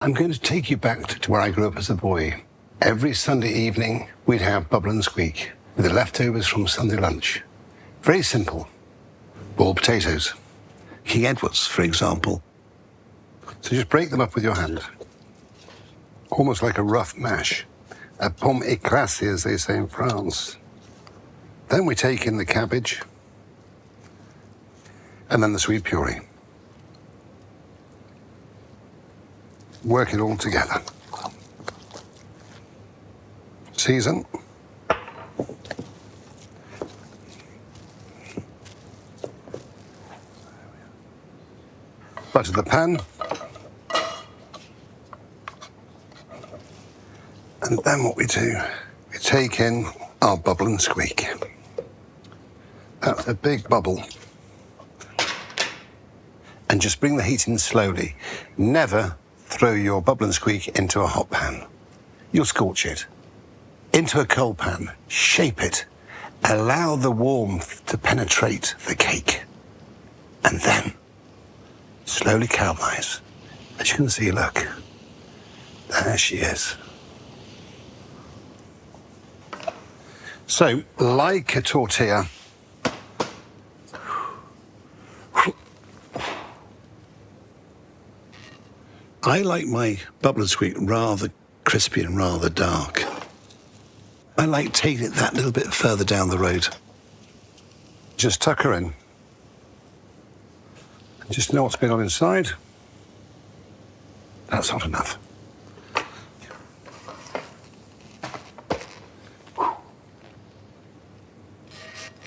I'm going to take you back to where I grew up as a boy. Every Sunday evening, we'd have bubble and squeak with the leftovers from Sunday lunch. Very simple. Boiled potatoes. King Edward's, for example. So just break them up with your hand. Almost like a rough mash. A pomme écrasée, as they say in France. Then we take in the cabbage and then the sweet puree. Work it all together. Season. Butter the pan. And then what we do, we take in our bubble and squeak. That's a big bubble. And just bring the heat in slowly. Never throw your bubble and squeak into a hot pan. You'll scorch it. Into a cold pan, shape it. Allow the warmth to penetrate the cake. And then slowly caramelize. As you can see, look. There she is. So, like a tortilla, I like my bubble and squeak rather crispy and rather dark. I like taking it that little bit further down the road. just tuck her in. Just know what's going on inside. That's not enough.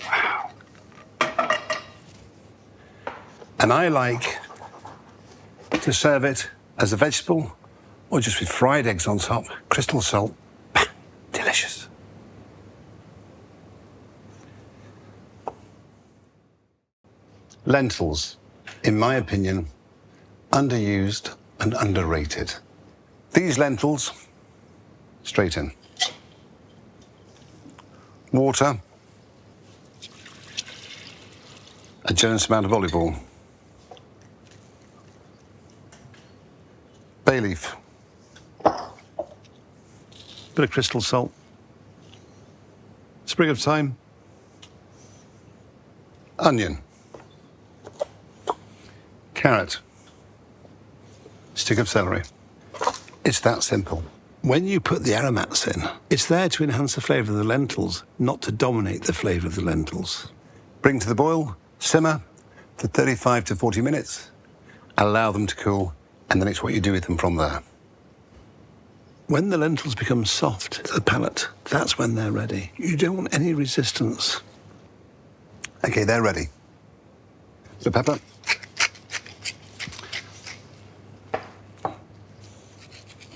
Wow. And I like to serve it as a vegetable or just with fried eggs on top, crystal salt. Delicious. Lentils, in my opinion, underused and underrated. These lentils, straight in. Water, a generous amount of olive oil, bay leaf, bit of crystal salt, sprig of thyme, onion, carrot, stick of celery. It's that simple. When you put the aromats in, it's there to enhance the flavour of the lentils, not to dominate the flavour of the lentils. Bring to the boil, simmer for 35 to 40 minutes, allow them to cool, and then it's what you do with them from there. When the lentils become soft to the palate, that's when they're ready. You don't want any resistance. Okay, they're ready. The pepper.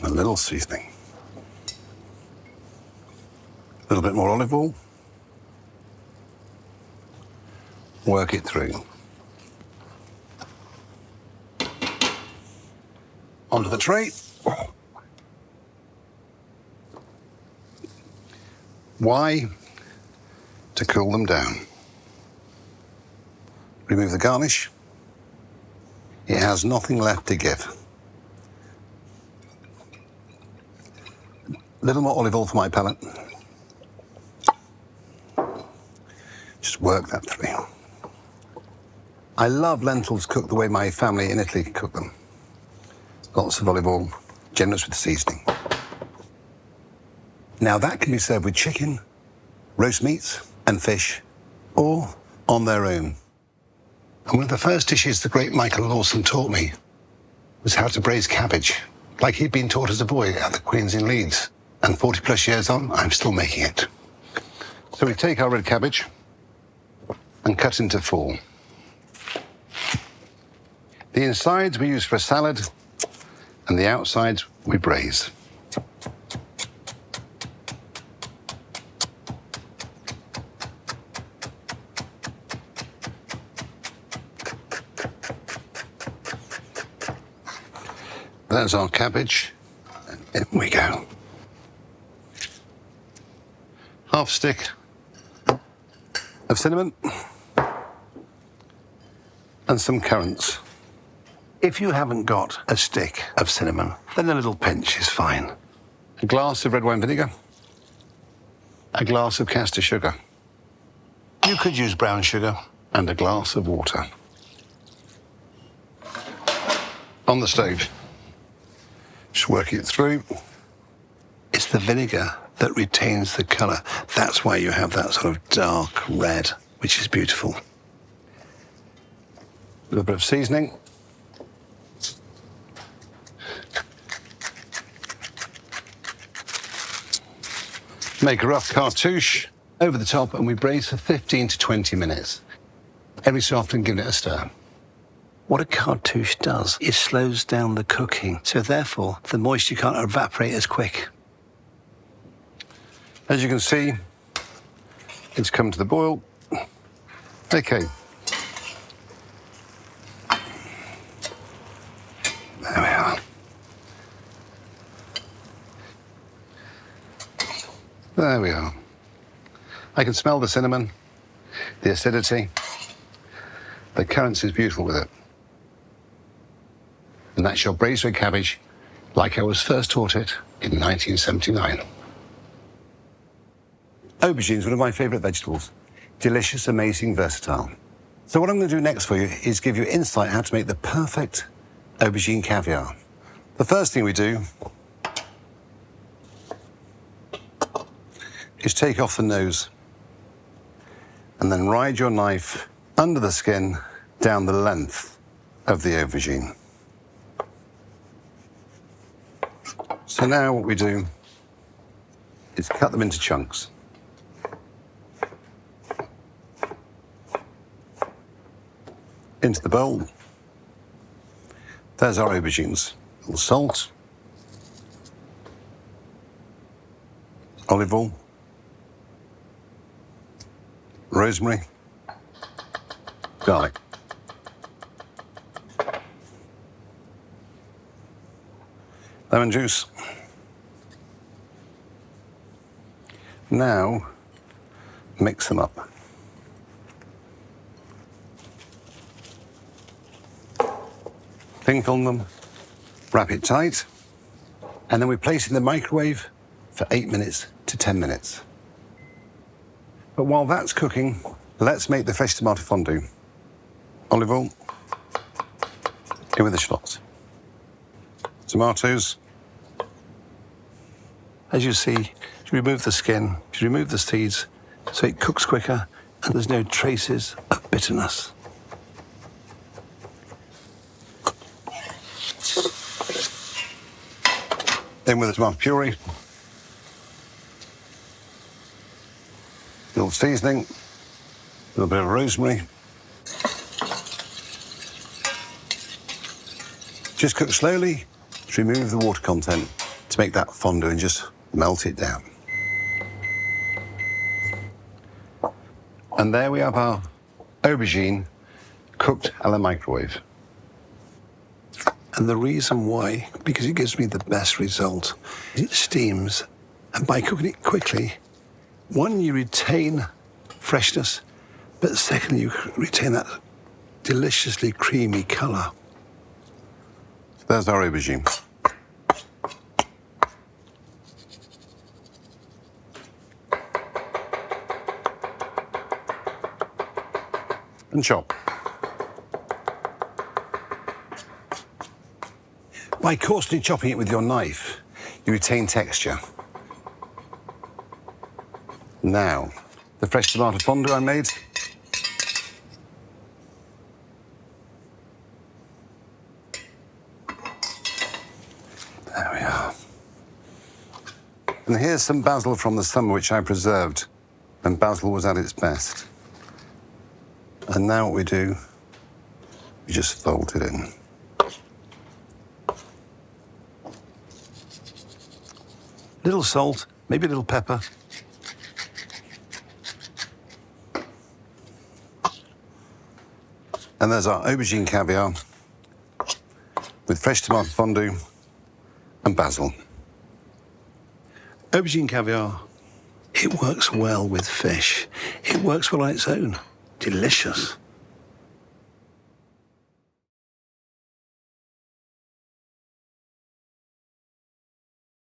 A little seasoning. A little bit more olive oil. Work it through. Onto the tray. Why? To cool them down. Remove the garnish. It has nothing left to give. A little more olive oil for my palate. Just work that through. I love lentils cooked the way my family in Italy cook them. Lots of olive oil, generous with seasoning. Now that can be served with chicken, roast meats and fish, or on their own. And one of the first dishes the great Michael Lawson taught me was how to braise cabbage, like he'd been taught as a boy at the Queen's in Leeds. And 40 plus years on, I'm still making it. So we take our red cabbage and cut into 4. The insides we use for a salad, and the outsides we braise. There's our cabbage, and in we go. Half stick of cinnamon and some currants. If you haven't got a stick of cinnamon, then a little pinch is fine. A glass of red wine vinegar. A glass of caster sugar. You could use brown sugar. And a glass of water. On the stove. Just work it through. It's the vinegar that retains the colour. That's why you have that sort of dark red, which is beautiful. A little bit of seasoning. Make a rough cartouche over the top, and we braise for 15 to 20 minutes. Every so often, give it a stir. What a cartouche does is slows down the cooking, so therefore the moisture can't evaporate as quick. As you can see, it's come to the boil. Okay. There we are. There we are. I can smell the cinnamon, the acidity. The currency is beautiful with it. And that's your braised red cabbage, like I was first taught it in 1979. Aubergine is one of my favourite vegetables. Delicious, amazing, versatile. So what I'm going to do next for you is give you insight how to make the perfect aubergine caviar. The first thing we do is take off the nose and then ride your knife under the skin down the length of the aubergine. So now what we do is cut them into chunks. Into the bowl. There's our aubergines. A little salt, olive oil, rosemary, garlic. Lemon juice. Now, mix them up. Cling film them, wrap it tight, and then we place it in the microwave for 8 minutes to 10 minutes. But while that's cooking, let's make the fresh tomato fondue. Olive oil, in with the shallots. Tomatoes. As you see, you remove the skin, you remove the seeds, so it cooks quicker and there's no traces of bitterness. In with the tomato puree. A little seasoning, a little bit of rosemary. Just cook slowly to remove the water content to make that fondue and just melt it down. And there we have our aubergine cooked à la microwave. And the reason why, because it gives me the best result, it steams, and by cooking it quickly, one, you retain freshness, but secondly, you retain that deliciously creamy colour. There's our aubergine. And chop. By coarsely chopping it with your knife, you retain texture. Now, the fresh tomato fondue I made. There we are. And here's some basil from the summer, which I preserved when basil was at its best. And now what we do, we just fold it in. Little salt, maybe a little pepper. And there's our aubergine caviar with fresh tomato fondue and basil. Aubergine caviar, it works well with fish. It works well on its own. Delicious.